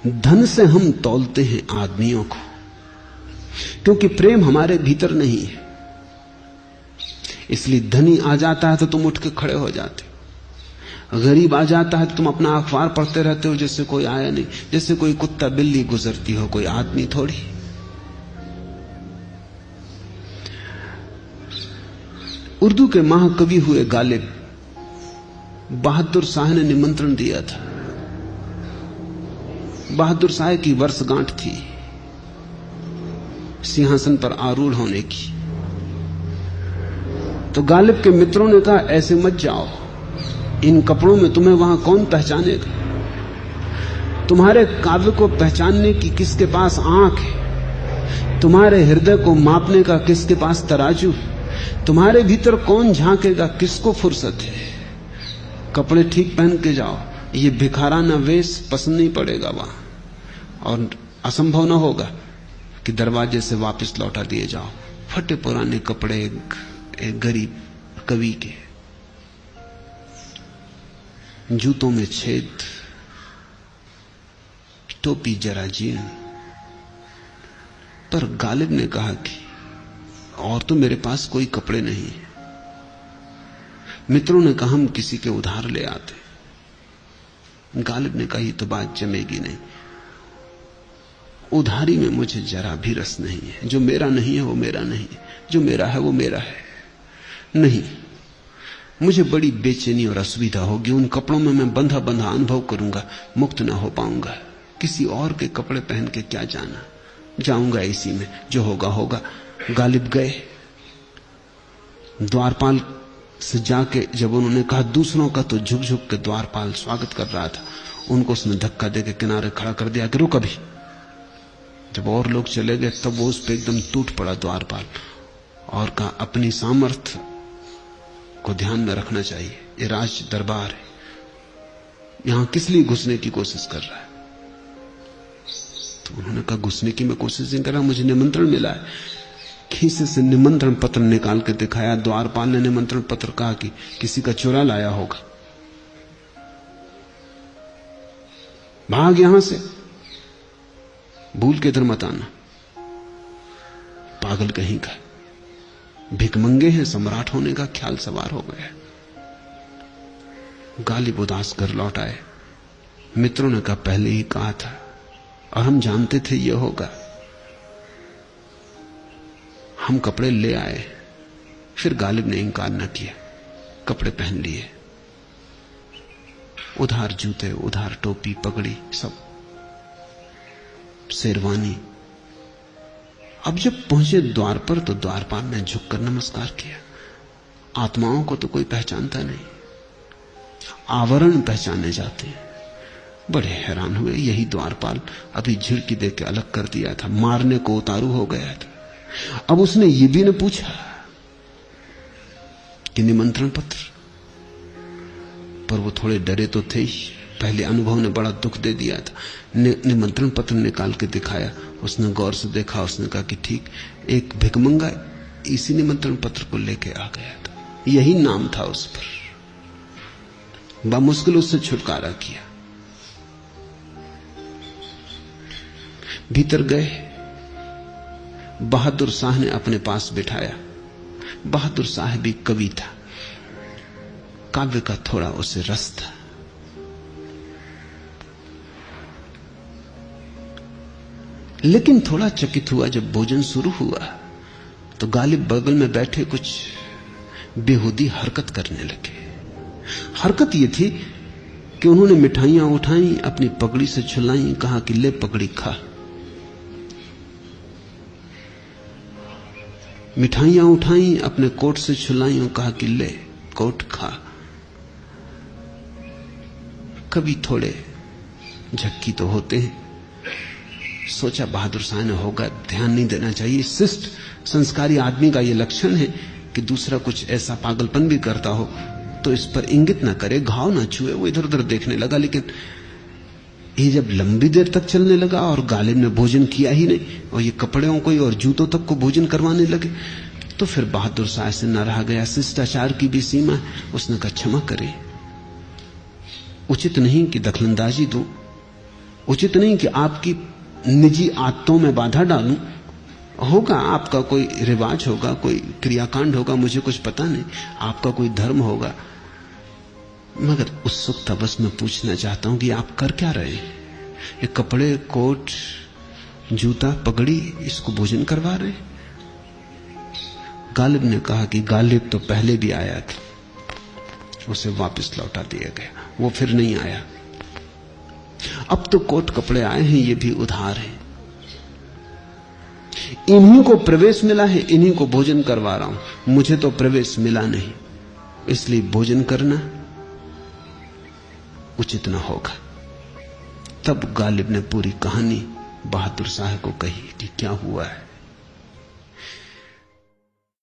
धन से हम तौलते हैं आदमियों को, क्योंकि प्रेम हमारे भीतर नहीं है। इसलिए धनी आ जाता है तो तुम उठ के खड़े हो जाते हो, गरीब आ जाता है तो तुम अपना अखबार पढ़ते रहते हो जैसे कोई आया नहीं, जैसे कोई कुत्ता बिल्ली गुजरती हो, कोई आदमी थोड़ी। उर्दू के महाकवि हुए गालिब, बहादुर शाह ने निमंत्रण दिया था। बहादुर शाह की वर्षगांठ थी सिंहासन पर आरूढ़ होने की। तो गालिब के मित्रों ने कहा ऐसे मत जाओ, इन कपड़ों में तुम्हें वहां कौन पहचानेगा? तुम्हारे काव्य को पहचानने की किसके पास आंख है? तुम्हारे हृदय को मापने का किसके पास तराजू? तुम्हारे भीतर कौन झांकेगा? किसको फुर्सत है? कपड़े ठीक पहन के जाओ, ये भिखाराना वेश पसंद नहीं पड़ेगा वहां, और असंभव न होगा कि दरवाजे से वापस लौटा दिए जाओ। फटे पुराने कपड़े एक गरीब कवि के, जूतों में छेद, टोपी जरा जीर्ण। पर गालिब ने कहा कि और तो मेरे पास कोई कपड़े नहीं है। मित्रों ने कहा हम किसी के उधार ले आते। गालिब ने कहा ये तो बात जमेगी नहीं, उधारी में मुझे जरा भी रस नहीं है। जो मेरा नहीं है वो मेरा नहीं है, जो मेरा है वो मेरा है। नहीं, मुझे बड़ी बेचैनी और असुविधा होगी। उन कपड़ों में मैं बंधा बंधा अनुभव करूंगा, मुक्त ना हो पाऊंगा। किसी और के कपड़े पहन के क्या जाना, जाऊंगा इसी में, जो होगा होगा। गालिब गए। द्वारपाल से जाके जब उन्होंने कहा, दूसरों का तो झुक झुक के द्वारपाल स्वागत कर रहा था, उनको उसने धक्का देके किनारे खड़ा कर दिया कि रुक अभी। जब और लोग चले गए तब वो उस पर एकदम टूट पड़ा द्वारपाल, और कहा अपनी सामर्थ्य को ध्यान में रखना चाहिए, ये राज दरबार है, यहां किस लिए घुसने की कोशिश कर रहा है? तो उन्होंने कहा घुसने की मैं कोशिश नहीं कर रहा, मुझे निमंत्रण मिला है। खीसे से निमंत्रण पत्र निकाल के दिखाया। द्वारपाल ने निमंत्रण पत्र कहा कि किसी का चुरा लाया होगा, भाग यहां से, भूल के इधर मत आना। पागल कहीं का, भिकमंगे हैं, सम्राट होने का ख्याल सवार हो गया। गालिब उदास घर लौट आए। मित्रों ने कहा पहले ही कहा था और हम जानते थे यह होगा। हम कपड़े ले आए। फिर गालिब ने इंकार न किया, कपड़े पहन लिए, उधार जूते, उधार टोपी, पगड़ी, सब शेरवानी। अब जब पहुंचे द्वार पर तो द्वारपाल ने झुककर नमस्कार किया। आत्माओं को तो कोई पहचानता नहीं, आवरण पहचाने जाते हैं। बड़े हैरान हुए, यही द्वारपाल अभी झिड़की देके अलग कर दिया था, मारने को उतारू हो गया था। अब उसने ये भी न पूछा कि निमंत्रण पत्र, पर वो थोड़े डरे तो थे ही, पहले अनुभव ने बड़ा दुख दे दिया था। निमंत्रण पत्र निकाल के दिखाया, उसने गौर से देखा, उसने कहा कि ठीक, एक भिकमंगा इसी निमंत्रण पत्र को लेके आ गया था, यही नाम था उस पर। बामुश्किल उससे छुटकारा किया। भीतर गए, बहादुर शाह ने अपने पास बिठाया। बहादुर शाह भी कवि था, काव्य का थोड़ा उसे रस था। लेकिन थोड़ा चकित हुआ जब भोजन शुरू हुआ तो गालिब बगल में बैठे कुछ बेहुदी हरकत करने लगे। हरकत यह थी कि उन्होंने मिठाइयां उठाई, अपनी पगड़ी से छुलाई, कहा कि ले पगड़ी खा। मिठाइयां उठाई, अपने कोट से छुलाई और कहा कि ले कोट खा। कभी थोड़े झक्की तो होते हैं। सोचा बहादुर शाह ने होगा, ध्यान नहीं देना चाहिए। शिष्ट संस्कारी आदमी का यह लक्षण है कि दूसरा कुछ ऐसा पागलपन भी करता हो तो इस पर इंगित ना करे, घाव ना छुए। वो इधर उधर देखने लगा, लेकिन ये जब लंबी देर तक चलने लगा और गालिब ने भोजन किया ही नहीं और ये कपड़ों को और जूतों तक को भोजन करवाने लगे, तो फिर बहादुर शाह से न रहा गया। शिष्टाचार की भी सीमा है। उसने कहा क्षमा करे, उचित नहीं कि दखलंदाजी दूं, उचित नहीं कि आपकी निजी आदतों में बाधा डालूं। होगा आपका कोई रिवाज होगा, कोई क्रियाकांड होगा, मुझे कुछ पता नहीं, आपका कोई धर्म होगा, मगर उत्सुकता बस मैं पूछना चाहता हूं कि आप कर क्या रहे हैं? ये कपड़े, कोट, जूता, पगड़ी, इसको भोजन करवा रहे हैं? गालिब ने कहा कि गालिब तो पहले भी आया था, उसे वापस लौटा दिया गया, वो फिर नहीं आया। अब तो कोट कपड़े आए हैं, ये भी उधार है। इन्हीं को प्रवेश मिला है, इन्हीं को भोजन करवा रहा हूं, मुझे तो प्रवेश मिला नहीं, इसलिए भोजन करना उचित न होगा। तब गालिब ने पूरी कहानी बहादुर शाह को कही कि क्या हुआ है।